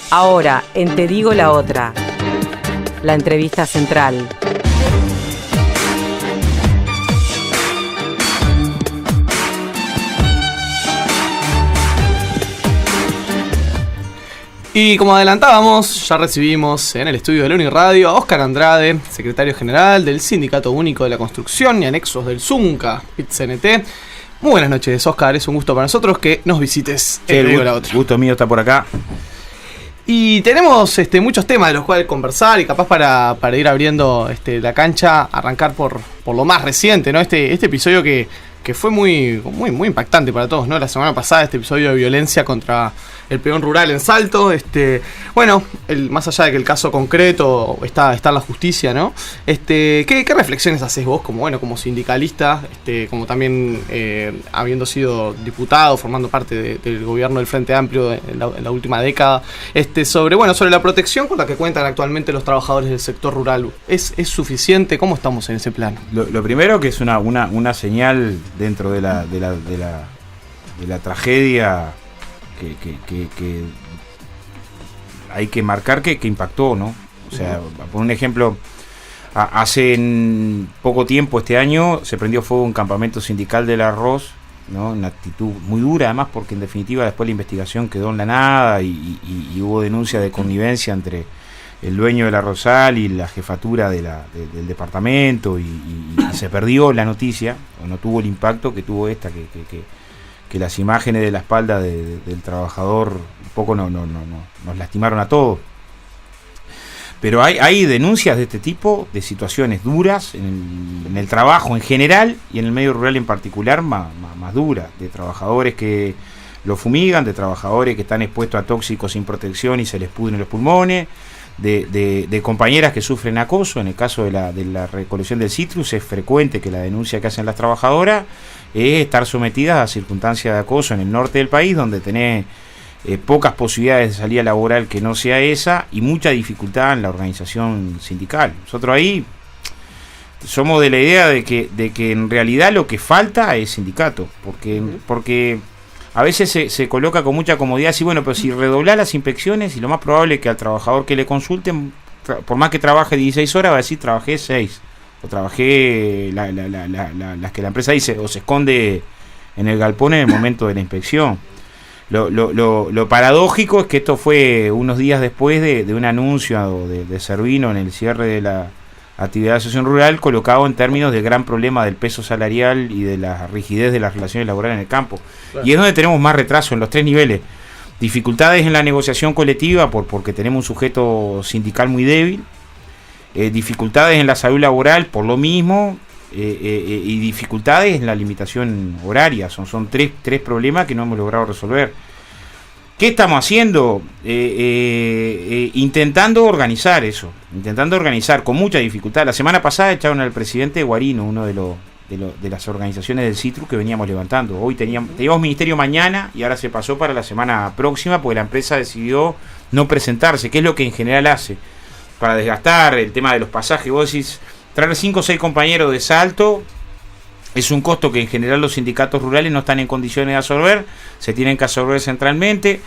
Ahora, en Te Digo la Otra, la entrevista central. Y como adelantábamos, ya recibimos en el estudio de la Uniradio a Óscar Andrade, secretario general del Sindicato Único de la Construcción y Anexos del ZUNCA, PIT-CNT. Muy buenas noches, Óscar, es un gusto para nosotros que nos visites. Te digo la otra. Gusto mío estar por acá. Y tenemos muchos temas de los cuales conversar y capaz para ir abriendo la cancha, arrancar por lo más reciente, ¿no? Este episodio que fue muy impactante para todos, ¿no? La semana pasada, este episodio de violencia contra el peón rural en Salto. Más allá de que el caso concreto está en la justicia, ¿no? ¿Qué reflexiones haces vos como sindicalista, como también habiendo sido diputado, formando parte del gobierno del Frente Amplio en la última década, sobre la protección con la que cuentan actualmente los trabajadores del sector rural? ¿Es suficiente? ¿Cómo estamos en ese plano? Lo primero que es una señal dentro de la tragedia que hay que marcar que impactó, ¿no? O sea, por un ejemplo, hace poco tiempo, este año, se prendió fuego un campamento sindical del arroz, ¿no? Una actitud muy dura, además, porque en definitiva después la investigación quedó en la nada y hubo denuncia de connivencia entre el dueño del arrozal y la jefatura del departamento y se perdió la noticia, o no tuvo el impacto que tuvo esta, que las imágenes de la espalda del trabajador un poco nos lastimaron a todos. Pero hay denuncias de este tipo, de situaciones duras en el trabajo en general y en el medio rural en particular, más duras, de trabajadores que lo fumigan, de trabajadores que están expuestos a tóxicos sin protección y se les pudren los pulmones, de compañeras que sufren acoso. En el caso de la recolección del citrus es frecuente que la denuncia que hacen las trabajadoras es estar sometidas a circunstancias de acoso en el norte del país, donde tenés pocas posibilidades de salida laboral que no sea esa y mucha dificultad en la organización sindical. Nosotros ahí somos de la idea de que en realidad lo que falta es sindicato, porque a veces se coloca con mucha comodidad, sí, bueno, pero si redoblás las inspecciones, y lo más probable es que al trabajador que le consulten, por más que trabaje 16 horas, va a decir trabajé 6, o trabajé las que la empresa dice, o se esconde en el galpón en el momento de la inspección. Lo paradójico es que esto fue unos días después de un anuncio de Servino en el cierre de la actividad de asociación rural, colocado en términos del gran problema del peso salarial y de la rigidez de las relaciones laborales en el campo. Claro. Y es donde tenemos más retraso en los tres niveles. Dificultades en la negociación colectiva porque tenemos un sujeto sindical muy débil, dificultades en la salud laboral por lo mismo, y dificultades en la limitación horaria. Son tres problemas que no hemos logrado resolver. ¿Qué estamos haciendo? Intentando organizar eso, con mucha dificultad. La semana pasada echaron al presidente Guarino, uno de las organizaciones del Citrus que veníamos levantando. Hoy teníamos ministerio mañana y ahora se pasó para la semana próxima porque la empresa decidió no presentarse, que es lo que en general hace, para desgastar el tema de los pasajes. Vos decís, traer 5 o 6 compañeros de Salto es un costo que en general los sindicatos rurales no están en condiciones de absorber, se tienen que absorber centralmente.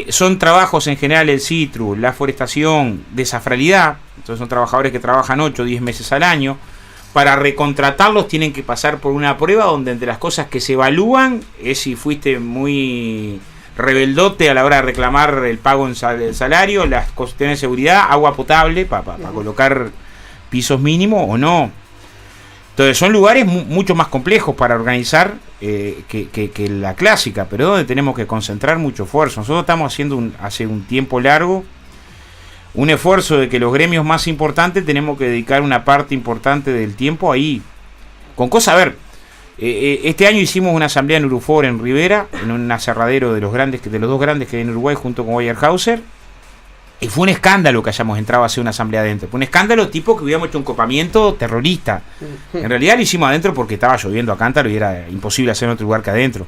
Son trabajos en general el citrus, la forestación, de safralidad, entonces son trabajadores que trabajan 8 o 10 meses al año. Para recontratarlos tienen que pasar por una prueba donde entre las cosas que se evalúan es si fuiste muy rebeldote a la hora de reclamar el pago en salario, las cuestiones de seguridad, agua potable para colocar pisos mínimos o no. Entonces son lugares mucho más complejos para organizar que la clásica, pero donde tenemos que concentrar mucho esfuerzo. Nosotros estamos haciendo hace un tiempo largo un esfuerzo de que los gremios más importantes tenemos que dedicar una parte importante del tiempo ahí. Con cosas, a ver, este año hicimos una asamblea en Urufor, en Rivera, en un aserradero de los dos grandes que hay en Uruguay junto con Weyerhaeuser. Y fue un escándalo que hayamos entrado a hacer una asamblea adentro. Fue un escándalo tipo que hubiéramos hecho un copamiento terrorista. En realidad lo hicimos adentro porque estaba lloviendo a cántaro y era imposible hacer en otro lugar que adentro.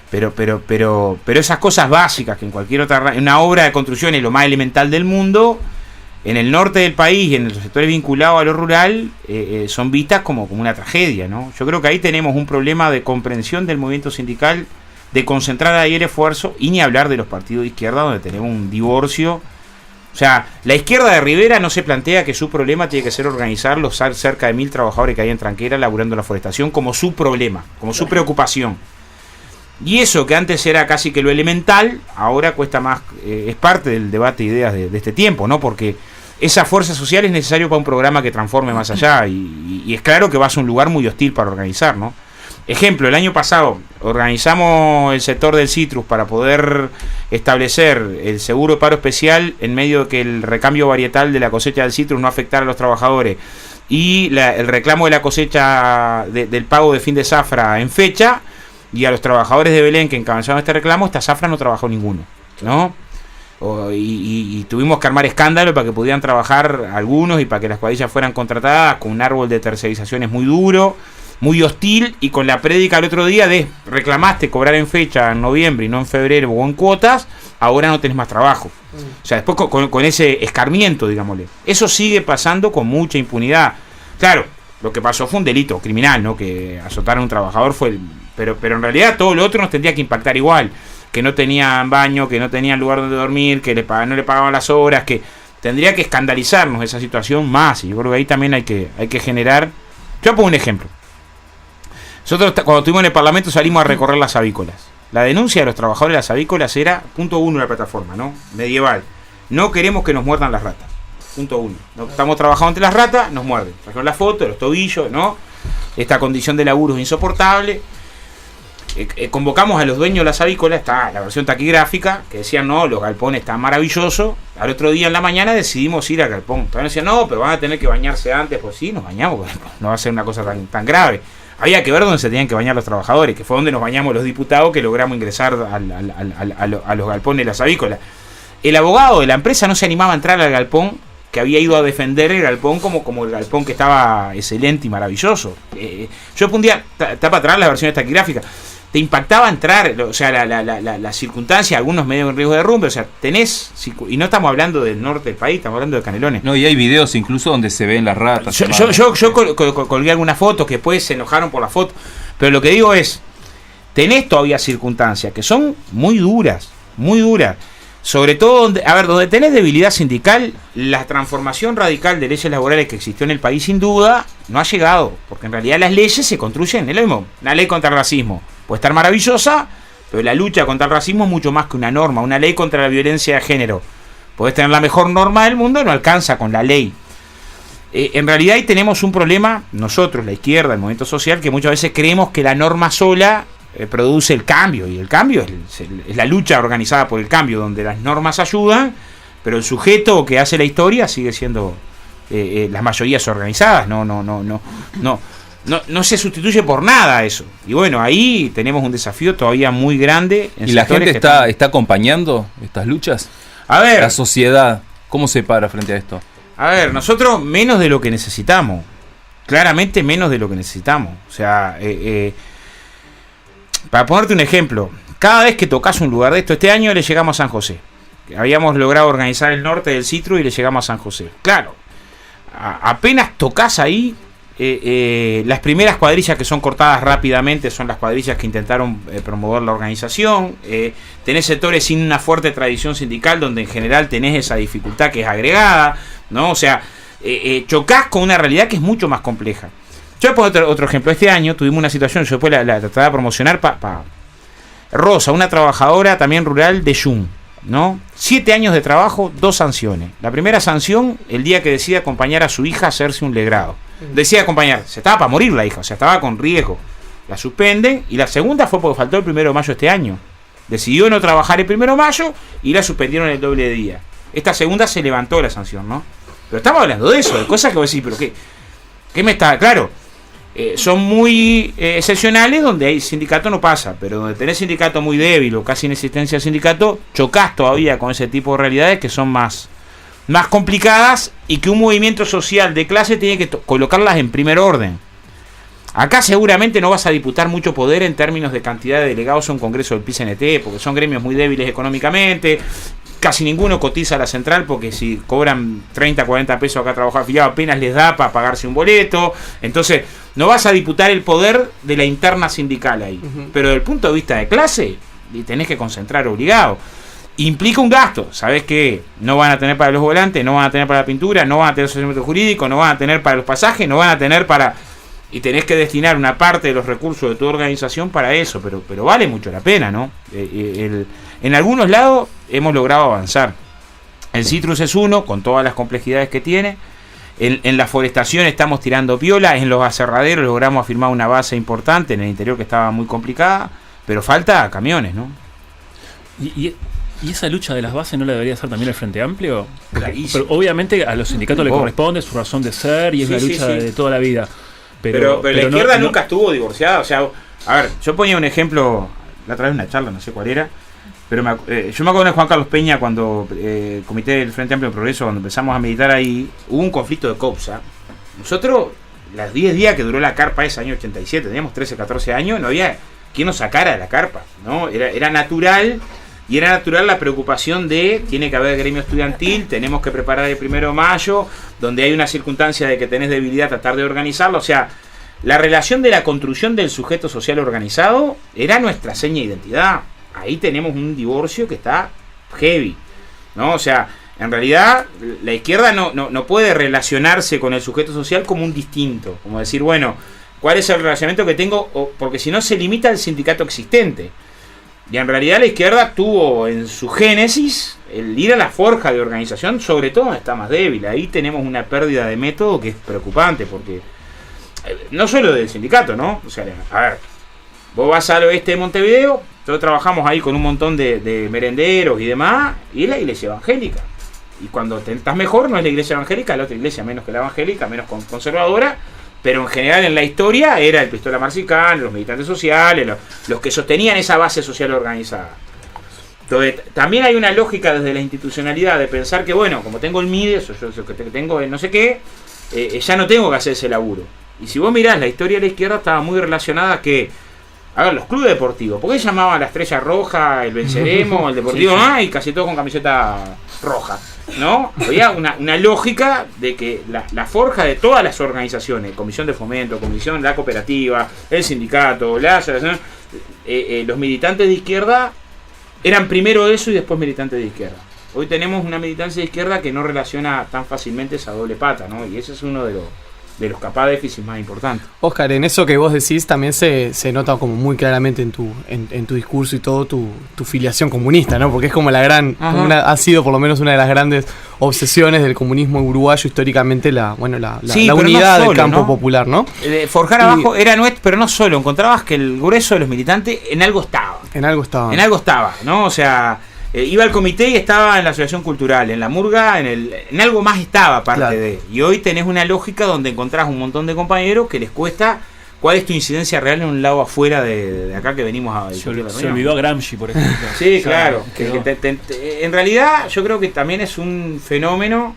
Pero esas cosas básicas que en cualquier otra... Una obra de construcción es lo más elemental del mundo. En el norte del país y en los sectores vinculados a lo rural son vistas como una tragedia, ¿no? Yo creo que ahí tenemos un problema de comprensión del movimiento sindical de concentrar ahí el esfuerzo, y ni hablar de los partidos de izquierda donde tenemos un divorcio. O sea, la izquierda de Rivera no se plantea que su problema tiene que ser organizar los cerca de 1000 trabajadores que hay en Tranquera laburando en la forestación como su problema, como su preocupación. Y eso que antes era casi que lo elemental, ahora cuesta más, es parte del debate de ideas de este tiempo, ¿no? Porque esa fuerza social es necesario para un programa que transforme más allá, y es claro que vas a un lugar muy hostil para organizar, ¿no? Ejemplo, el año pasado organizamos el sector del citrus para poder establecer el seguro de paro especial en medio de que el recambio varietal de la cosecha del citrus no afectara a los trabajadores, y el reclamo de la cosecha del pago de fin de zafra en fecha, y a los trabajadores de Belén que encabezaron este reclamo, esta zafra no trabajó ninguno, ¿no? Y tuvimos que armar escándalo para que pudieran trabajar algunos y para que las cuadrillas fueran contratadas, con un árbol de tercerizaciones muy duro, muy hostil, y con la prédica el otro día de reclamaste cobrar en fecha en noviembre y no en febrero o en cuotas, ahora no tenés más trabajo. O sea, después con ese escarmiento, digámosle. Eso sigue pasando con mucha impunidad. Claro, lo que pasó fue un delito criminal, ¿no? Que azotar a un trabajador fue pero en realidad todo lo otro nos tendría que impactar igual. Que no tenían baño, que no tenían lugar donde dormir, que no le pagaban las horas, que tendría que escandalizarnos esa situación más. Y yo creo que ahí también hay que generar. Yo pongo un ejemplo. Nosotros cuando estuvimos en el Parlamento salimos a recorrer las avícolas. La denuncia de los trabajadores de las avícolas era, punto 1 de la plataforma, ¿no? Medieval. No queremos que nos muerdan las ratas. Punto 1. No estamos trabajando ante las ratas, nos muerden. Trajeron la foto de los tobillos, ¿no? Esta condición de laburo es insoportable. Convocamos a los dueños de las avícolas, está la versión taquigráfica, que decían, no, los galpones están maravillosos. Al otro día en la mañana decidimos ir al galpón. Todavía decían, no, pero van a tener que bañarse antes. Pues sí, nos bañamos, no va a ser una cosa tan grave. Había que ver dónde se tenían que bañar los trabajadores, que fue donde nos bañamos los diputados que logramos ingresar a los galpones de las avícolas. El abogado de la empresa no se animaba a entrar al galpón, que había ido a defender el galpón como el galpón que estaba excelente y maravilloso. Yo un día, tapa atrás las versiones taquigráficas, te impactaba entrar, o sea, la circunstancia, algunos medios en riesgo de derrumbe, o sea, tenés, y no estamos hablando del norte del país, estamos hablando de Canelones. No, y hay videos incluso donde se ven las ratas. Yo colgué algunas fotos que después se enojaron por la foto, pero lo que digo es, tenés todavía circunstancias que son muy duras, sobre todo donde tenés debilidad sindical, la transformación radical de leyes laborales que existió en el país sin duda no ha llegado, porque en realidad las leyes se construyen, es lo mismo, una ley contra el racismo puede estar maravillosa, pero la lucha contra el racismo es mucho más que una norma. Una ley contra la violencia de género, podés tener la mejor norma del mundo, no alcanza con la ley. En realidad ahí tenemos un problema, nosotros, la izquierda, el movimiento social, que muchas veces creemos que la norma sola produce el cambio, y el cambio es la lucha organizada por el cambio, donde las normas ayudan, pero el sujeto que hace la historia sigue siendo las mayorías organizadas, no se sustituye por nada eso. Y bueno, ahí tenemos un desafío todavía muy grande. ¿Y la gente está acompañando estas luchas? A ver, la sociedad, ¿cómo se para frente a esto? A ver, nosotros menos de lo que necesitamos. Claramente menos de lo que necesitamos. O sea, para ponerte un ejemplo, cada vez que tocas un lugar de esto, este año le llegamos a San José. Habíamos logrado organizar el norte del Citrus y le llegamos a San José. Claro, apenas tocas ahí, las primeras cuadrillas que son cortadas rápidamente son las cuadrillas que intentaron promover la organización. Tenés sectores sin una fuerte tradición sindical donde en general tenés esa dificultad que es agregada, ¿no? O sea, chocás con una realidad que es mucho más compleja. Yo voy a poner otro ejemplo. Este año tuvimos una situación, yo después la trataba de promocionar para Rosa, una trabajadora también rural de Yum, ¿no? 7 años de trabajo, 2 sanciones. La primera sanción, el día que decide acompañar a su hija a hacerse un legrado. Decide acompañar, se estaba para morir la hija, o sea, estaba con riesgo. La suspenden, y la segunda fue porque faltó el 1 de mayo este año. Decidió no trabajar el 1 de mayo y la suspendieron el doble de día. Esta segunda se levantó la sanción, ¿no? Pero estamos hablando de eso, de cosas que vos decís, pero ¿qué me está? Claro, son muy excepcionales donde hay sindicato no pasa, pero donde tenés sindicato muy débil o casi inexistencia de sindicato, chocás todavía con ese tipo de realidades que son más complicadas y que un movimiento social de clase tiene que colocarlas en primer orden. Acá seguramente no vas a disputar mucho poder en términos de cantidad de delegados a un congreso del PCNT, porque son gremios muy débiles económicamente, casi ninguno cotiza a la central porque si cobran 30, 40 pesos acá a trabajar afiliado apenas les da para pagarse un boleto. Entonces no vas a disputar el poder de la interna sindical ahí. Pero desde el punto de vista de clase, tenés que concentrar obligado. Implica un gasto, ¿sabés qué? No van a tener para los volantes, no van a tener para la pintura, no van a tener asesoramiento jurídico, no van a tener para los pasajes, no van a tener para... Y tenés que destinar una parte de los recursos de tu organización para eso, pero vale mucho la pena, ¿no? En algunos lados hemos logrado avanzar. El Citrus es uno, con todas las complejidades que tiene. En la forestación estamos tirando piola, en los aserraderos logramos afirmar una base importante, en el interior que estaba muy complicada, pero falta camiones, ¿no? ¿Y esa lucha de las bases no la debería hacer también el Frente Amplio? Clarísimo. Pero obviamente a los sindicatos le corresponde su razón de ser y es una lucha de toda la vida. Pero la izquierda nunca estuvo divorciada. O sea, a ver, yo ponía un ejemplo, la otra vez una charla, no sé cuál era, pero yo me acuerdo de Juan Carlos Peña cuando el Comité del Frente Amplio de Progreso, cuando empezamos a militar ahí, hubo un conflicto de COPSA. Nosotros, las 10 días que duró la carpa ese año 87, teníamos 13, 14 años, no había quien nos sacara de la carpa, ¿no? Era natural. Y era natural la preocupación de, tiene que haber gremio estudiantil, tenemos que preparar el 1 de mayo, donde hay una circunstancia de que tenés debilidad, tratar de organizarlo. O sea, la relación de la construcción del sujeto social organizado era nuestra seña de identidad. Ahí tenemos un divorcio que está heavy, ¿no? O sea, en realidad la izquierda no puede relacionarse con el sujeto social como un distinto. Como decir, bueno, ¿cuál es el relacionamiento que tengo? Porque si no se limita al sindicato existente. Y en realidad la izquierda tuvo en su génesis el ir a la forja de organización, sobre todo donde está más débil. Ahí tenemos una pérdida de método que es preocupante, porque no solo del sindicato, ¿no? O sea, a ver, vos vas al oeste de Montevideo, nosotros trabajamos ahí con un montón de merenderos y demás, y es la iglesia evangélica. Y cuando estás mejor, no es la iglesia evangélica, la otra iglesia menos que la evangélica, menos conservadora. Pero en general en la historia era el Pistola Marcicán, los militantes sociales, los que sostenían esa base social organizada. Entonces, también hay una lógica desde la institucionalidad de pensar que, bueno, como tengo el MIDE, yo que tengo el no sé qué, ya no tengo que hacer ese laburo. Y si vos mirás, la historia de la izquierda estaba muy relacionada a que, a ver, los clubes deportivos, ¿por qué llamaban la Estrella Roja, el Venceremos, el Deportivo, y casi todo con camiseta roja? ¿No? Había una lógica de que la forja de todas las organizaciones, comisión de fomento, comisión de la cooperativa, el sindicato, la asociación, los militantes de izquierda eran primero eso y después militantes de izquierda. Hoy tenemos una militancia de izquierda que no relaciona tan fácilmente esa doble pata, ¿no? Y ese es uno de los capaz déficits más importantes. Oscar, en eso que vos decís también se nota como muy claramente en tu discurso y todo tu filiación comunista, ¿no? Porque es como la gran, ha sido por lo menos una de las grandes obsesiones del comunismo uruguayo históricamente, la unidad no solo, del campo popular, ¿no? Forjar abajo era nuestro, pero no solo, encontrabas que el grueso de los militantes en algo estaba. En algo estaba, ¿no? O sea, iba al comité y estaba en la asociación cultural, en la murga, en algo más estaba parte de. Y hoy tenés una lógica donde encontrás un montón de compañeros que les cuesta cuál es tu incidencia real en un lado afuera de acá que venimos a discutir. Se olvidó a Gramsci, por ejemplo. Sí, claro. En realidad yo creo que también es un fenómeno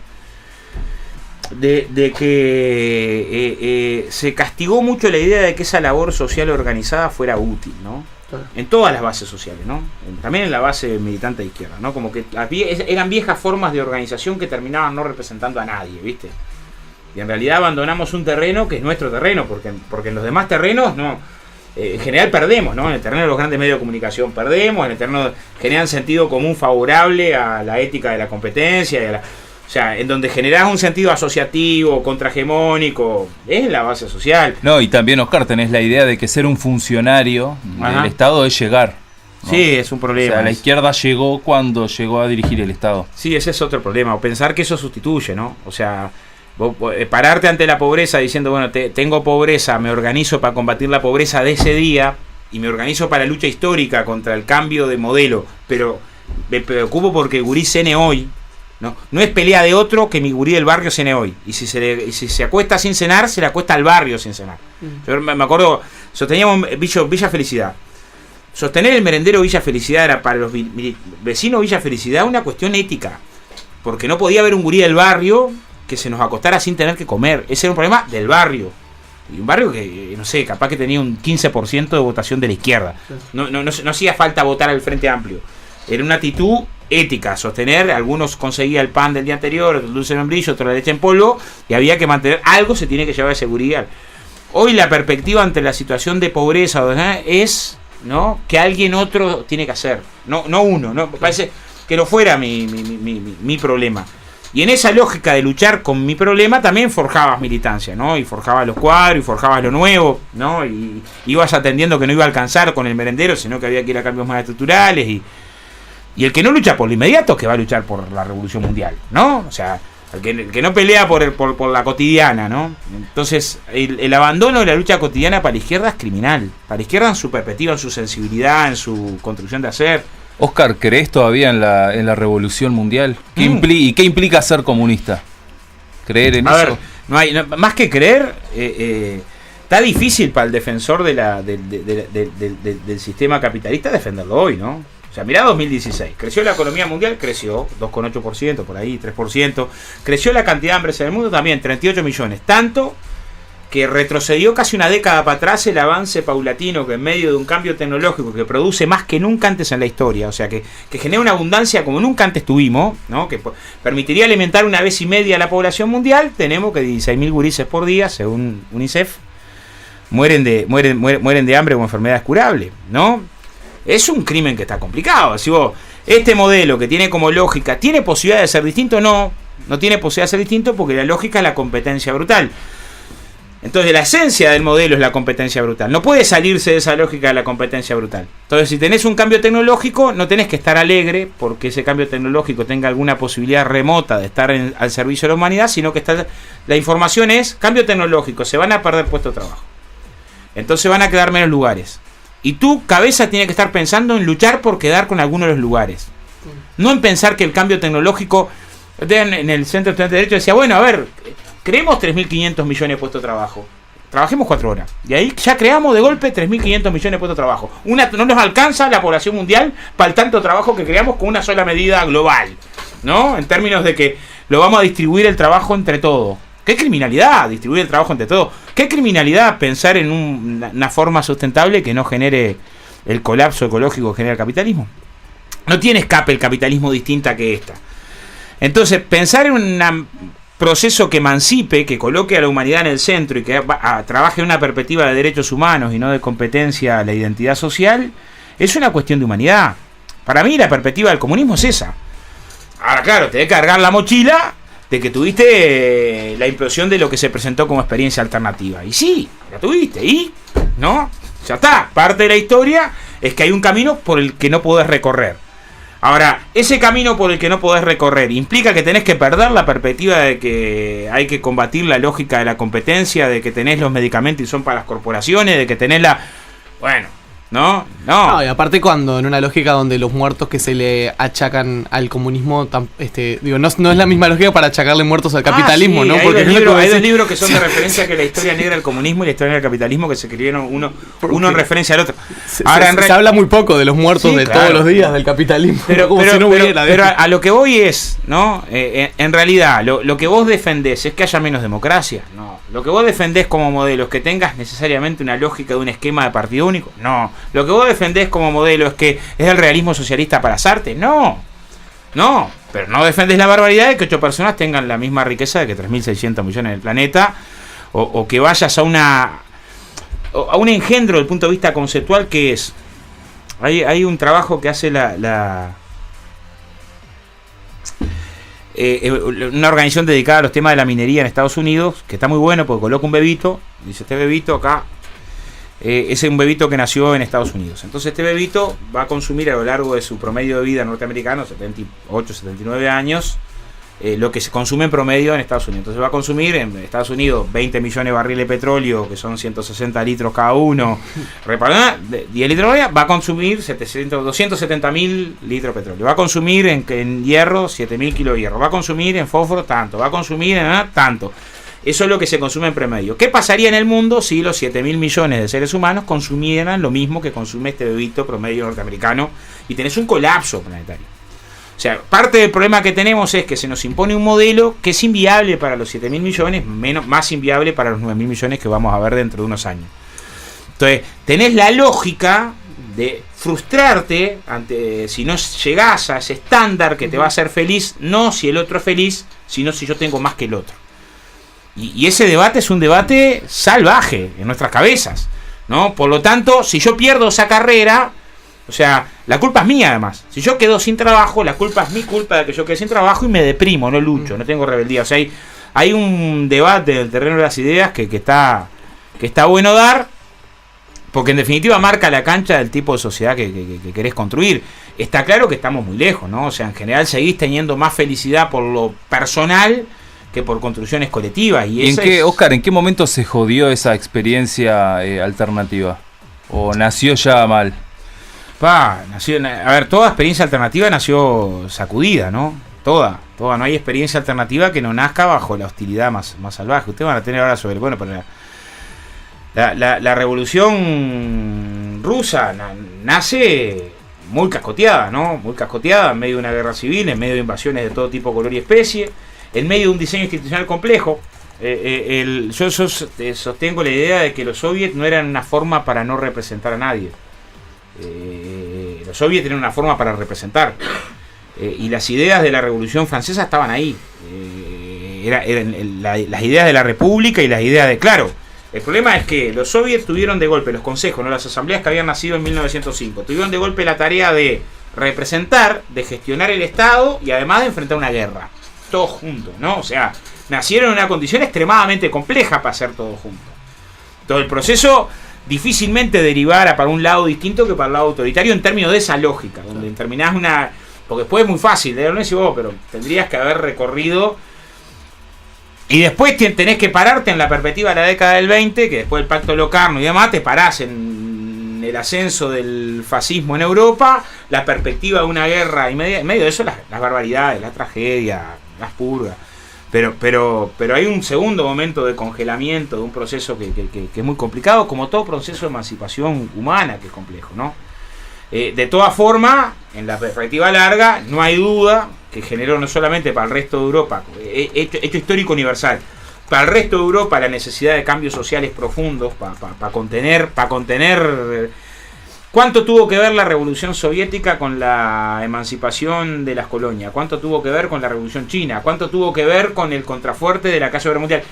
de que se castigó mucho la idea de que esa labor social organizada fuera útil, ¿no? En todas las bases sociales, ¿no? También en la base militante de izquierda, ¿no? Como que eran viejas formas de organización que terminaban no representando a nadie, ¿viste? Y en realidad abandonamos un terreno que es nuestro terreno, porque en los demás terrenos no, en general perdemos, ¿no? En el terreno de los grandes medios de comunicación perdemos, en el terreno generan sentido común favorable a la ética de la competencia, y a o sea, en donde generás un sentido asociativo, contrahegemónico, es la base social. No, y también, Oscar, tenés la idea de que ser un funcionario del Estado es llegar, ¿no? Sí, es un problema. O sea, la izquierda llegó cuando llegó a dirigir el Estado. Sí, ese es otro problema, o pensar que eso sustituye, ¿no? O sea, vos pararte ante la pobreza diciendo, bueno, tengo pobreza, me organizo para combatir la pobreza de ese día, y me organizo para la lucha histórica contra el cambio de modelo, pero me preocupo porque gurí cene hoy. No es pelea de otro que mi gurí del barrio cene hoy. Y si se acuesta sin cenar, se le acuesta al barrio sin cenar. Yo me acuerdo, sosteníamos Villa Felicidad. Sostener el merendero Villa Felicidad era para los vecinos Villa Felicidad una cuestión ética. Porque no podía haber un gurí del barrio que se nos acostara sin tener que comer. Ese era un problema del barrio. Y un barrio que, no sé, capaz que tenía un 15% de votación de la izquierda. No hacía falta votar al Frente Amplio. Era una actitud ética sostener. Algunos conseguían el pan del día anterior, el dulce de membrillo, otra la leche en polvo, y había que mantener, algo se tiene que llevar de seguridad. Hoy la perspectiva ante la situación de pobreza es, ¿no?, que alguien otro tiene que hacer, no uno, no parece que no fuera mi problema. Y en esa lógica de luchar con mi problema también forjabas militancia, ¿no? Y forjabas los cuadros, y forjabas lo nuevo, ¿no? Y ibas atendiendo que no iba a alcanzar con el merendero, sino que había que ir a cambios más estructurales. Y el que no lucha por lo inmediato, que va a luchar por la revolución mundial, ¿no? O sea, el que no pelea por la cotidiana, ¿no? Entonces, el abandono de la lucha cotidiana para la izquierda es criminal. Para la izquierda, en su perspectiva, en su sensibilidad, en su construcción de hacer. Oscar, ¿creés todavía en la revolución mundial? ¿Y qué implica ser comunista? ¿Creer en eso? A ver, más que creer, está difícil para el defensor del sistema capitalista defenderlo hoy, ¿no? O sea, mirá 2016, creció la economía mundial, creció 2,8%, por ahí, 3%. Creció la cantidad de hambre en el mundo también, 38 millones. Tanto que retrocedió casi una década para atrás el avance paulatino que en medio de un cambio tecnológico que produce más que nunca antes en la historia, o sea, que genera una abundancia como nunca antes tuvimos, ¿no?, que permitiría alimentar 1,5 veces a la población mundial. Tenemos que 16.000 gurises por día, según UNICEF, mueren de hambre o enfermedades curables, ¿no? Es un crimen que está complicado. Si vos, este modelo que tiene como lógica, ¿tiene posibilidad de ser distinto? No tiene posibilidad de ser distinto porque la lógica es la competencia brutal. Entonces la esencia del modelo es la competencia brutal. No puede salirse de esa lógica de la competencia brutal. Entonces, si tenés un cambio tecnológico, no tenés que estar alegre porque ese cambio tecnológico tenga alguna posibilidad remota de estar al servicio de la humanidad, sino que la información es, cambio tecnológico, se van a perder puestos de trabajo. Entonces van a quedar menos lugares. Y tu cabeza tiene que estar pensando en luchar por quedar con alguno de los lugares. No en pensar que el cambio tecnológico... En el Centro de Derecho decía, bueno, a ver, creemos 3.500 millones de puestos de trabajo. Trabajemos 4 horas. Y ahí ya creamos de golpe 3.500 millones de puestos de trabajo. No nos alcanza la población mundial para el tanto trabajo que creamos con una sola medida global, ¿no? En términos de que lo vamos a distribuir el trabajo entre todos. ¿Qué criminalidad distribuir el trabajo entre todos? ¿Qué criminalidad pensar en una forma sustentable que no genere el colapso ecológico que genera el capitalismo? No tiene escape el capitalismo distinta que esta. Entonces, pensar en un proceso que emancipe, que coloque a la humanidad en el centro y que trabaje en una perspectiva de derechos humanos y no de competencia a la identidad social, es una cuestión de humanidad. Para mí, la perspectiva del comunismo es esa. Ahora, claro, te debe cargar la mochila de que tuviste la implosión de lo que se presentó como experiencia alternativa. Y sí, la tuviste. ¿Y? ¿No? Ya está. Parte de la historia es que hay un camino por el que no podés recorrer. Ahora, ese camino por el que no podés recorrer implica que tenés que perder la perspectiva de que hay que combatir la lógica de la competencia, de que tenés los medicamentos y son para las corporaciones, de que tenés la... Bueno... No, y aparte cuando en una lógica donde los muertos que se le achacan al comunismo, no es la misma lógica para achacarle muertos al capitalismo, sí, ¿no? Porque hay dos libros que son de referencia, que la historia negra del comunismo y la historia del capitalismo, que se escribieron uno en referencia al otro. Ahora, se habla muy poco de los muertos todos los días del capitalismo. Pero a lo que voy es, ¿no? En realidad, lo que vos defendés es que haya menos democracia. No. Lo que vos defendés como modelo es que tengas necesariamente una lógica de un esquema de partido único. No. Lo que vos defendés como modelo es que es el realismo socialista para Sartre. No, pero no defendés la barbaridad de que 8 personas tengan la misma riqueza de que 3.600 millones en el planeta, o que vayas a un engendro desde el punto de vista conceptual que es... Hay un trabajo que hace una organización dedicada a los temas de la minería en Estados Unidos, que está muy bueno porque coloca un bebito, dice, este bebito acá es un bebito que nació en Estados Unidos. Entonces este bebito va a consumir a lo largo de su promedio de vida norteamericano, 78, 79 años, lo que se consume en promedio en Estados Unidos. Entonces va a consumir en Estados Unidos 20 millones de barriles de petróleo, que son 160 litros cada uno, 10 litros de gas, va a consumir 270.000 litros de petróleo. Va a consumir en hierro 7.000 kilos de hierro. Va a consumir en fósforo tanto. Va a consumir en tanto. Eso es lo que se consume en promedio. ¿Qué pasaría en el mundo si los 7.000 millones de seres humanos consumieran lo mismo que consume este bebito promedio norteamericano? Y tenés un colapso planetario. O sea, parte del problema que tenemos es que se nos impone un modelo que es inviable para los 7.000 millones, más inviable para los 9.000 millones que vamos a ver dentro de unos años. Entonces, tenés la lógica de frustrarte ante si no llegás a ese estándar que te va a hacer feliz, no si el otro es feliz, sino si yo tengo más que el otro. Y ese debate es un debate salvaje en nuestras cabezas, ¿no? Por lo tanto, si yo pierdo esa carrera, o sea, la culpa es mía además. Si yo quedo sin trabajo, la culpa es mi culpa de que yo quede sin trabajo y me deprimo, no lucho, no tengo rebeldía. O sea, hay un debate del terreno de las ideas que está bueno dar, porque en definitiva marca la cancha del tipo de sociedad que querés construir. Está claro que estamos muy lejos, ¿no? O sea, en general seguís teniendo más felicidad por lo personal que por construcciones colectivas. Oscar, ¿en qué momento se jodió esa experiencia alternativa? ¿O nació ya mal? Toda experiencia alternativa nació sacudida, ¿no? Toda. No hay experiencia alternativa que no nazca bajo la hostilidad más salvaje. Ustedes van a tener ahora sobre... Bueno, pero la revolución rusa nace muy cascoteada, ¿no? Muy cascoteada en medio de una guerra civil, en medio de invasiones de todo tipo, color y especie, en medio de un diseño institucional complejo. Yo sostengo la idea de que los soviets no eran una forma para no representar a nadie. Los soviets eran una forma para representar. Y las ideas de la Revolución Francesa estaban ahí. Eran las ideas de la República y las ideas de... Claro, el problema es que los soviets tuvieron de golpe, los consejos, no las asambleas que habían nacido en 1905, tuvieron de golpe la tarea de representar, de gestionar el Estado y además de enfrentar una guerra. Todos juntos, ¿no? O sea, nacieron en una condición extremadamente compleja para hacer todo juntos. Todo el proceso difícilmente derivara para un lado distinto que para el lado autoritario en términos de esa lógica, donde terminás una... Porque después es muy fácil, no decís vos, pero tendrías que haber recorrido... Y después tenés que pararte en la perspectiva de la década del 20, que después del Pacto de Locarno y demás, te parás en el ascenso del fascismo en Europa, la perspectiva de una guerra, y en medio de eso las barbaridades, la tragedia, las purgas. Pero hay un segundo momento de congelamiento de un proceso que es muy complicado, como todo proceso de emancipación humana que es complejo, ¿no? De todas formas, en la perspectiva larga, no hay duda que generó no solamente para el resto de Europa, hecho histórico universal, para el resto de Europa la necesidad de cambios sociales profundos, para contener... ¿Cuánto tuvo que ver la Revolución Soviética con la emancipación de las colonias? ¿Cuánto tuvo que ver con la Revolución China? ¿Cuánto tuvo que ver con el contrafuerte de la Calle Guerra Mundial?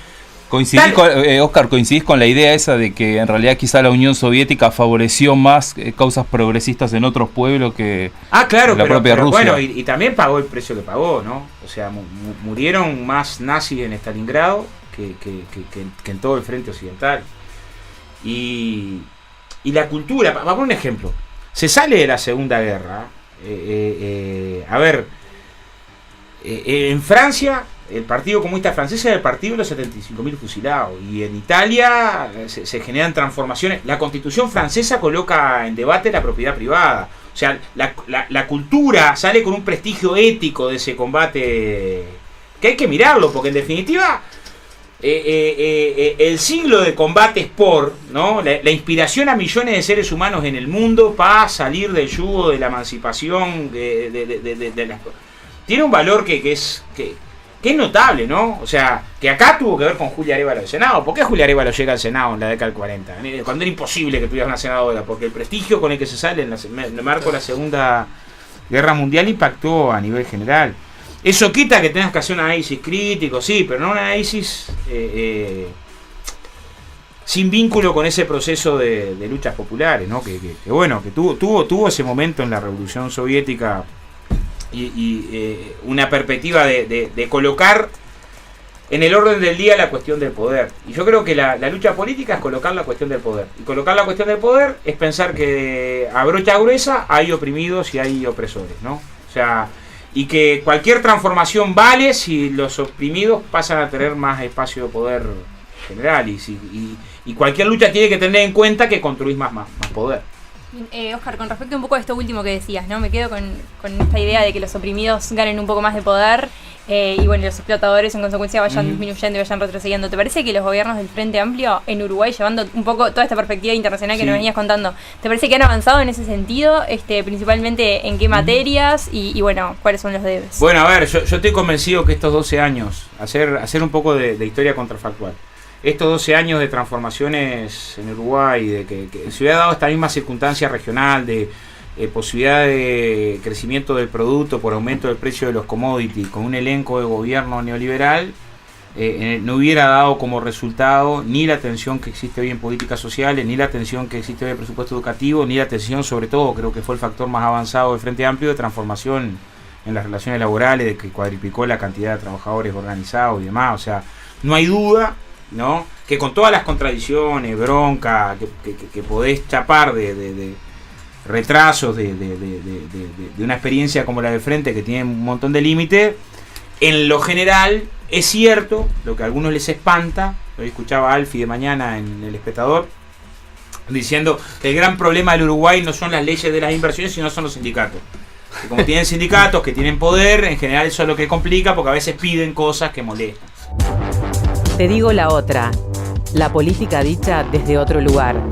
Oscar, ¿coincidís con la idea esa de que en realidad quizá la Unión Soviética favoreció más causas progresistas en otros pueblos que claro, la propia Rusia? Bueno, y también pagó el precio que pagó, ¿no? O sea, murieron más nazis en Stalingrado que en todo el frente occidental. Y la cultura, vamos a poner un ejemplo. Se sale de la Segunda Guerra. En Francia, el Partido Comunista Francés era el partido de los 75.000 fusilados. Y en Italia se generan transformaciones. La Constitución francesa coloca en debate la propiedad privada. O sea, la cultura sale con un prestigio ético de ese combate que hay que mirarlo, porque en definitiva... el siglo de combates ¿no? La inspiración a millones de seres humanos en el mundo para salir del yugo de la emancipación tiene un valor que es notable, ¿no? O sea, que acá tuvo que ver con Julia Arévalo del Senado. ¿Por qué Julia Arévalo llega al Senado en la década del 40? Cuando era imposible que tuvieras una senadora, porque el prestigio con el que se sale en el marco de la Segunda Guerra Mundial impactó a nivel general. Eso quita que tengas que hacer un análisis crítico, sí, pero no un análisis sin vínculo con ese proceso de luchas populares, ¿no? Que tuvo ese momento en la Revolución Soviética y una perspectiva de colocar en el orden del día la cuestión del poder. Y yo creo que la lucha política es colocar la cuestión del poder. Y colocar la cuestión del poder es pensar que a brocha gruesa hay oprimidos y hay opresores, ¿no? O sea... Y que cualquier transformación vale si los oprimidos pasan a tener más espacio de poder general. Y cualquier lucha tiene que tener en cuenta que construís más poder. Oscar, con respecto un poco a esto último que decías, ¿no? Me quedo con esta idea de que los oprimidos ganen un poco más de poder y bueno, los explotadores en consecuencia vayan disminuyendo y vayan retrocediendo. ¿Te parece que los gobiernos del Frente Amplio en Uruguay, llevando un poco toda esta perspectiva internacional que nos venías contando, ¿te parece que han avanzado en ese sentido? Principalmente en qué materias y bueno, cuáles son los debes. Bueno, a ver, yo estoy convencido que estos 12 años, hacer un poco de historia contrafactual, estos 12 años de transformaciones en Uruguay, de que se hubiera dado esta misma circunstancia regional de posibilidad de crecimiento del producto por aumento del precio de los commodities, con un elenco de gobierno neoliberal, no hubiera dado como resultado ni la tensión que existe hoy en políticas sociales, ni la tensión que existe hoy en presupuesto educativo, ni la tensión, sobre todo, creo que fue el factor más avanzado del Frente Amplio de transformación en las relaciones laborales, de que cuadriplicó la cantidad de trabajadores organizados y demás. O sea, no hay duda, ¿no?, que con todas las contradicciones, bronca, que podés chapar de retrasos de una experiencia como la del Frente, que tiene un montón de límites, en lo general es cierto, lo que a algunos les espanta. Hoy escuchaba a Alfie de mañana en El Espectador diciendo que el gran problema del Uruguay no son las leyes de las inversiones, sino son los sindicatos. Y como tienen sindicatos que tienen poder, en general eso es lo que complica, porque a veces piden cosas que molestan. Te digo la otra, la política dicha desde otro lugar.